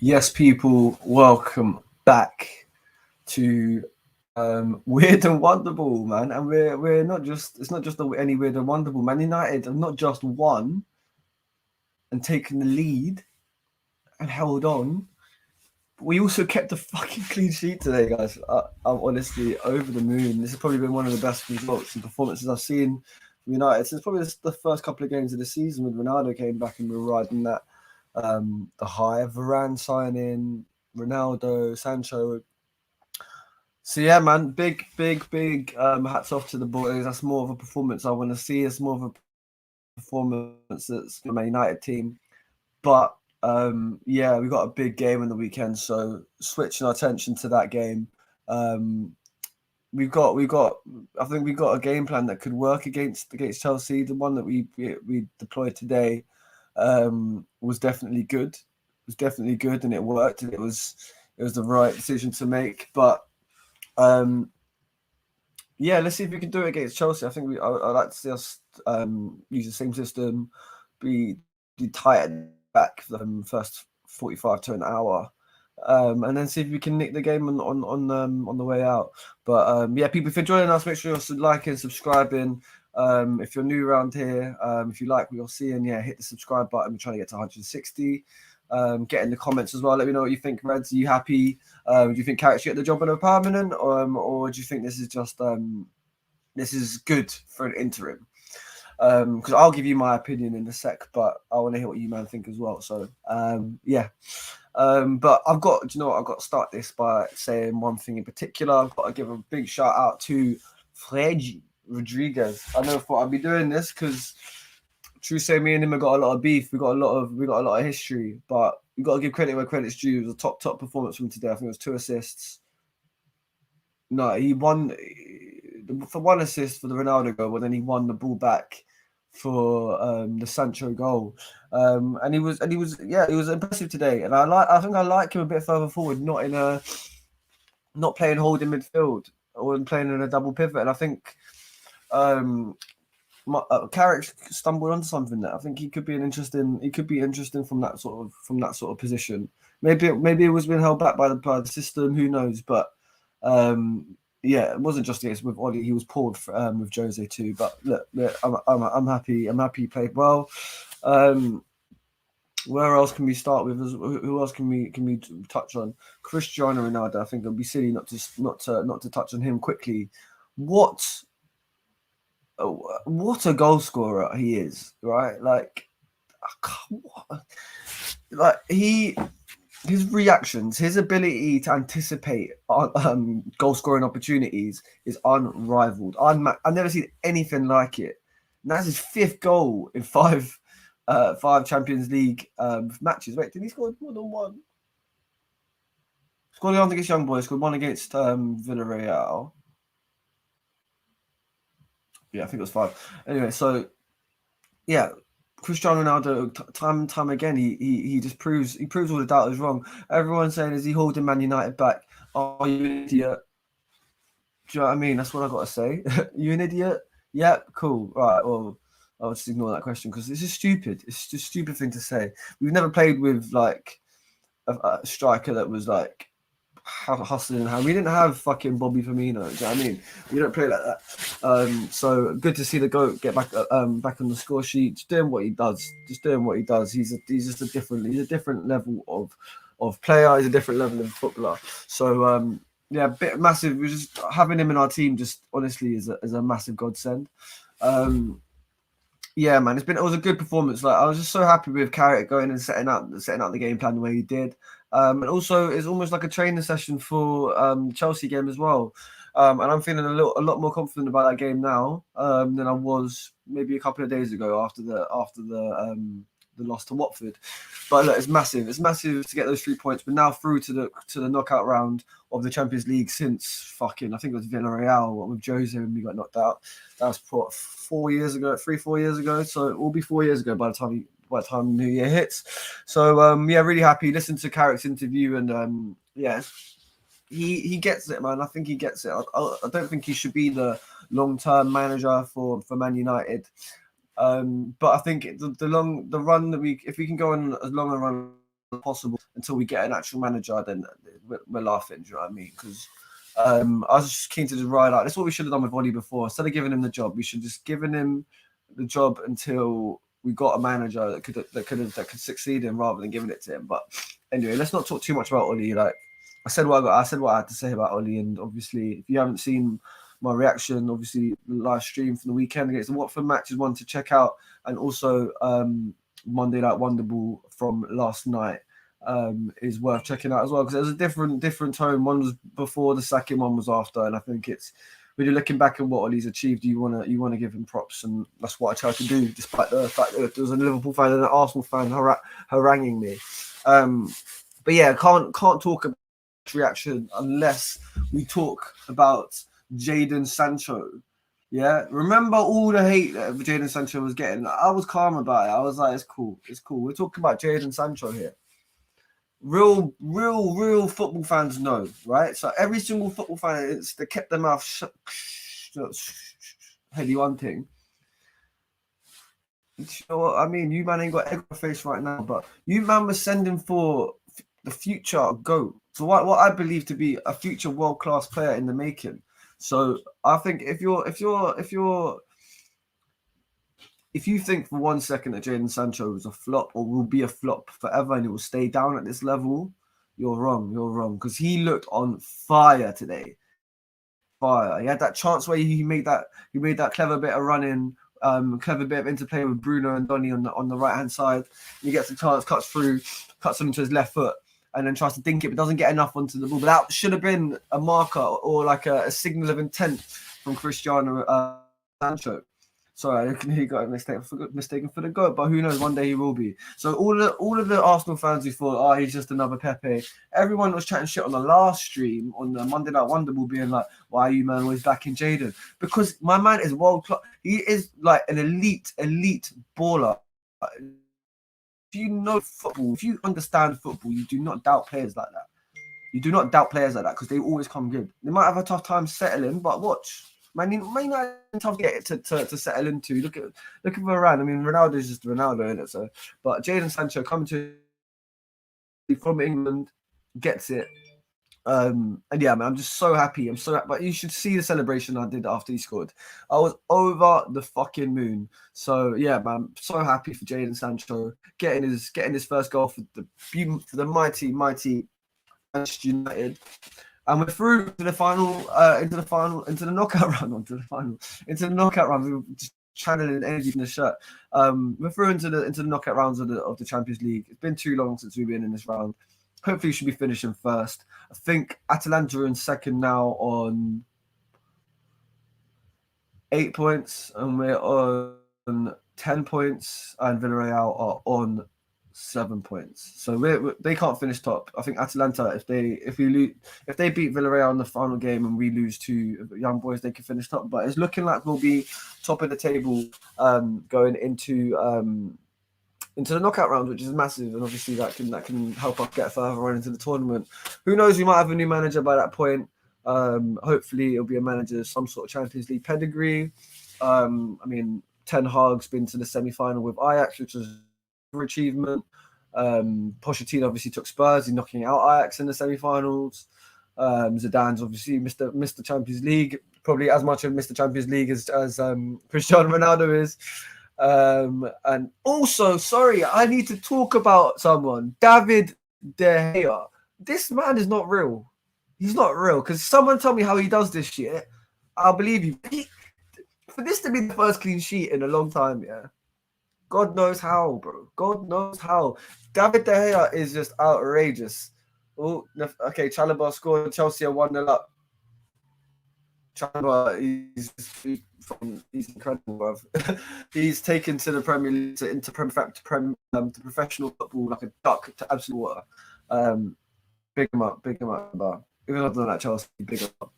Yes, people, welcome back to Weird and Wonderful, man. And we're not just it's not just any Weird and Wonderful. Man United have not just won and taken the lead and held on. But we also kept a fucking clean sheet today, guys. I'm honestly over the moon. This has probably been one of the best results and performances I've seen from United since probably the first couple of games of the season when Ronaldo came back and we were riding that the high Varane signing, Ronaldo, Sancho. So yeah, man, big hats off to the boys. That's more of a performance I want to see. It's more of a performance that's from a United team. But yeah, we got a big game on the weekend, so switching our attention to that game. Um, we've got I think we've got a game plan that could work against Chelsea. The one that we deployed today was definitely good. It was definitely good, and it worked. And it was the right decision to make. But yeah, let's see if we can do it against Chelsea. I think I'd like to see us use the same system, be tight at the back for the first 45 to an hour, and then see if we can nick the game on the way out. But yeah, people, if you're joining us, make sure you're liking, subscribing. If you're new around here, if you like what you're seeing, yeah, hit the subscribe button. We're trying to get to 160. Get in the comments as well. Let me know what you think, Reds. Are you happy? Do you think Carrick should get the job on a permanent, or do you think this is just this is good for an interim? Because I'll give you my opinion in a sec, but I want to hear what you man think as well. So yeah. But I've got, do you know what? I've got to start this by saying one thing in particular. I've got to give a big shout out to Freddy Rodriguez. I never thought I'd be doing this because true say me and him have got a lot of beef. We got a lot of history, but you got to give credit where credit's due. It was a top performance from today. I think it was 2 assists. No, he won for 1 assist for the Ronaldo goal, but then he won the ball back for the Sancho goal. And he was impressive today. And I think I like him a bit further forward, not playing holding midfield or playing in a double pivot. And I think Carrick stumbled onto something there. I think he could be interesting from that sort of position. Maybe it was being held back by the system. Who knows? But yeah, it wasn't just against with Ollie. He was poured with Jose too. But look, I'm happy. I'm happy he played well. Where else can we start with? Who else can we touch on? Cristiano Ronaldo. I think it'd be silly not to touch on him quickly. What a goal scorer he is, right? Like his reactions, his ability to anticipate goal scoring opportunities is unrivaled. I've never seen anything like it. And that's his 5th goal in 5 Champions League matches. Wait, did he score more than one? Scored one against Young Boys, scored one against Villareal. Yeah, I think it was 5. Anyway, so yeah, Cristiano Ronaldo, time and time again, he just proves all the doubters wrong. Everyone's saying, is he holding Man United back? Are you an idiot? Do you know what I mean? That's what I got to say. You an idiot? Yeah, cool. Right, well, I'll just ignore that question because it's just stupid. It's just a stupid thing to say. We've never played with like a striker that was like hustling. We didn't have fucking Bobby Firmino. Do you know what I mean? We don't play like that. So good to see the goat get back on the score sheet, just doing what he does. He's just a different level of player. He's a different level of footballer. So yeah, bit massive. We're just having him in our team. Just honestly is a massive godsend. Yeah, man, it was a good performance. Like I was just so happy with Carrick going and setting out the game plan the way he did. And also it's almost like a training session for Chelsea game as well. And I'm feeling a lot more confident about that game now than I was maybe a couple of days ago after the loss to Watford. But look, it's massive. It's massive to get those 3 points. We're now through to the knockout round of the Champions League since fucking I think it was Villareal with Jose when we got knocked out. That was 4 years ago, 3-4 years ago. So it will be 4 years ago by the time New Year hits. So yeah, really happy. Listen to Carrick's interview and yeah, he gets it, man. I think he gets it. I don't think he should be the long-term manager for Man United. But I think the run that if we can go on as long a run possible until we get an actual manager, then we're laughing. Do you know what I mean? Because I was just keen to just ride out. That's what we should have done with Oli before. Instead of giving him the job, we should just given him the job until we got a manager that could succeed him, rather than giving it to him. But anyway, let's not talk too much about Oli. Like I said what I had to say about Oli, and obviously, if you haven't seen my reaction, obviously live stream from the weekend against the Watford match is one to check out, and also Monday Night Wonderball from last night is worth checking out as well, because there's a different tone. One was before the sacking, one was after, and I think it's when you're looking back at what Oli's achieved, you wanna give him props, and that's what I tried to do, despite the fact that there was a Liverpool fan and an Arsenal fan haranguing me. But yeah, can't talk about reaction unless we talk about Jadon Sancho. Yeah, remember all the hate that Jadon Sancho was getting? I was calm about it. I was like, it's cool. We're talking about Jadon Sancho here. Real football fans know, right? So every single football fan, they kept their mouth shut. Heady one thing. You know what I mean? You man ain't got egg on your face right now, but you man was sending for the future GOAT. So what I believe to be a future world-class player in the making. So I think if you think for 1 second that Jadon Sancho is a flop or will be a flop forever and it will stay down at this level, you're wrong. Because he looked on fire today. Fire. He had that chance where he made that clever bit of running, clever bit of interplay with Bruno and Donny on the right hand side. He gets a chance, cuts them into his left foot, and then tries to dink it, but doesn't get enough onto the ball. But that should have been a marker or like a signal of intent from Cristiano Sancho. Sorry, he got mistaken for the GOAT, but who knows? One day he will be. So all of the Arsenal fans who thought, oh, he's just another Pepe. Everyone was chatting shit on the last stream on the Monday Night Wonderball, being like, "Why are you man always backing Jadon?" Because my man is world class. He is like an elite baller. If you know football, if you understand football, you do not doubt players like that. You do not doubt players like that because they always come good. They might have a tough time settling, but watch. Man, may not tough to get to settle into. Look at Varane. I mean, Ronaldo is just Ronaldo, isn't it? So, but Jadon Sancho coming from England gets it. And yeah, man, I'm just so happy. I'm so happy. But you should see the celebration I did after he scored. I was over the fucking moon. So yeah, man, I'm so happy for Jadon Sancho getting his first goal for the mighty Manchester United. And we're through to the final, into the knockout round. We were just channeling energy from the shirt. We're through into the knockout rounds of the Champions League. It's been too long since we've been in this round. Hopefully, we should be finishing first. I think Atalanta are in second now on 8 points, and we're on 10 points, and Villareal are on 7 points. So they can't finish top. I think Atalanta, if they beat Villareal in the final game and we lose to Young Boys, they can finish top. But it's looking like we'll be top of the table going into the knockout round, which is massive, and obviously that can help us get further on into the tournament. Who knows? We might have a new manager by that point. Hopefully, it'll be a manager of some sort of Champions League pedigree. I mean, Ten Hag's been to the semi-final with Ajax, which was an achievement. Pochettino obviously took Spurs, he's knocking out Ajax in the semi-finals. Zidane's obviously Mr. Champions League, probably as much of Mr. Champions League as Cristiano Ronaldo is. And also, sorry, I need to talk about someone, David De Gea. This man is not real. He's not real, because someone tell me how he does this shit. I'll believe you. For this to be the first clean sheet in a long time, yeah. God knows how, bro. God knows how. David De Gea is just outrageous. Oh, okay, Chalobah scored. Chelsea are 1-0 up. Chalobah, he's incredible, bro. He's taken to the Premier League, to professional football like a duck to absolute water. Big him up, bro. Even though I'm not at Chelsea, big him up.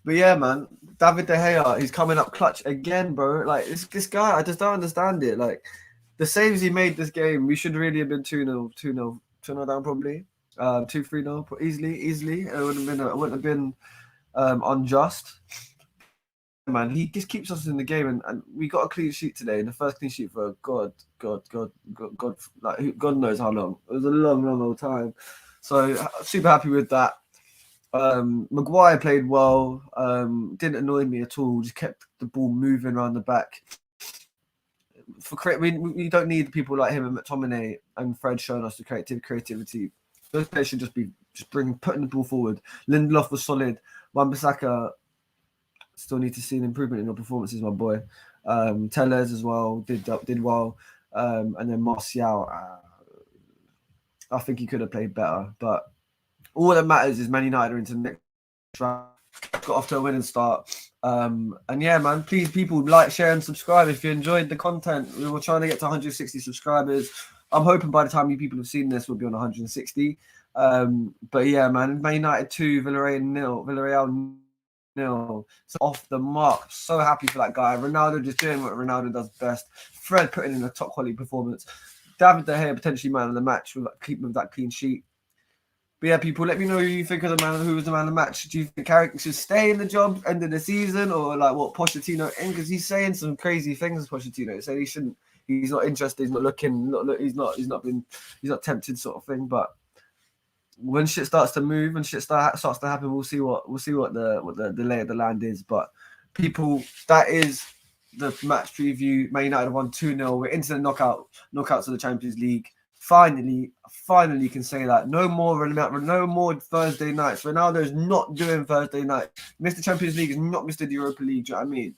But yeah, man, David De Gea, he's coming up clutch again, bro. Like this guy, I just don't understand it. Like the saves he made this game, we should really have been 2-0 down probably. 2-3-0 easily. It wouldn't have been unjust. man, he just keeps us in the game, and we got a clean sheet today, and the first clean sheet for God, like God knows how long. It was a long old time. So super happy with that. Maguire played well. Didn't annoy me at all. Just kept the ball moving around the back. We don't need people like him and McTominay and Fred showing us the creativity. Those players should just be putting the ball forward. Lindelof was solid. Wan-Bissaka still need to see an improvement in your performances, my boy. Tellez as well did well. And then Martial, I think he could have played better. But all that matters is Man United are into the next round. Got off to a winning start. And yeah, man, please, people, like, share, and subscribe if you enjoyed the content. We were trying to get to 160 subscribers. I'm hoping by the time you people have seen this, we'll be on 160. But yeah, man, Man United 2, Villareal 0. So off the mark. So happy for that guy. Ronaldo just doing what Ronaldo does best. Fred putting in a top quality performance. David De Gea potentially man of the match with that clean sheet. But yeah, people, let me know who you think of who was the man of the match. Do you think Carrick should stay in the job end of the season, or like what Pochettino in? Because he's saying some crazy things. Pochettino saying he shouldn't. He's not interested. He's not looking. He's not tempted, sort of thing. But when shit starts to move and shit starts to happen, we'll see what the lay of the land is. But people, that is the match preview. Man United won 2-0. We're into the knockouts of the Champions League. Finally can say that. No more Thursday nights. Ronaldo is not doing Thursday night. Mr. Champions League is not Mr. Europa League. Do you know what I mean?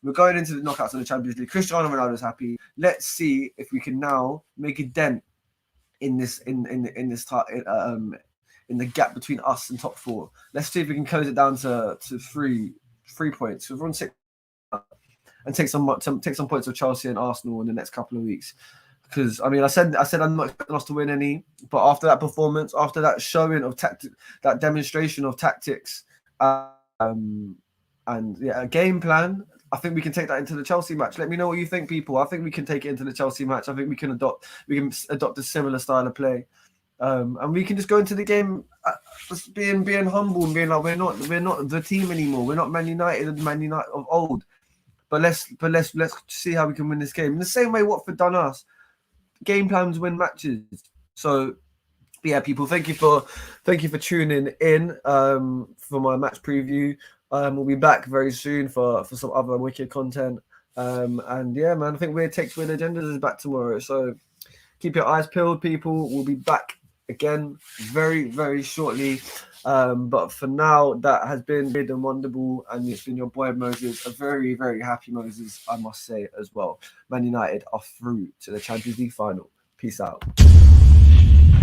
We're going into the knockouts of the Champions League. Cristiano Ronaldo's happy. Let's see if we can now make a dent in this in the gap between us and top 4. Let's see if we can close it down to 3 points. We're on 6 and take some points of Chelsea and Arsenal in the next couple of weeks. Because I mean, I said I'm not expecting us to win any, but after that performance, after that showing of that demonstration of tactics, and yeah, a game plan, I think we can take that into the Chelsea match. Let me know what you think, people. I think we can take it into the Chelsea match. I think we can adopt a similar style of play, and we can just go into the game just being humble and being like we're not the team anymore. We're not Man United of old. But let's see how we can win this game. In the same way Watford done us. Game plans win matches. So yeah, people, thank you for tuning in for my match preview. We'll be back very soon for some other wicked content. And yeah, man, I think Weird Takes Weird Agendas is back tomorrow. So keep your eyes peeled, people. We'll be back again very, very shortly. But for now, that has been Weird and Wonderful, and it's been your boy Moses, a very, very happy Moses, I must say as well. Man United are through to the Champions League final. Peace out.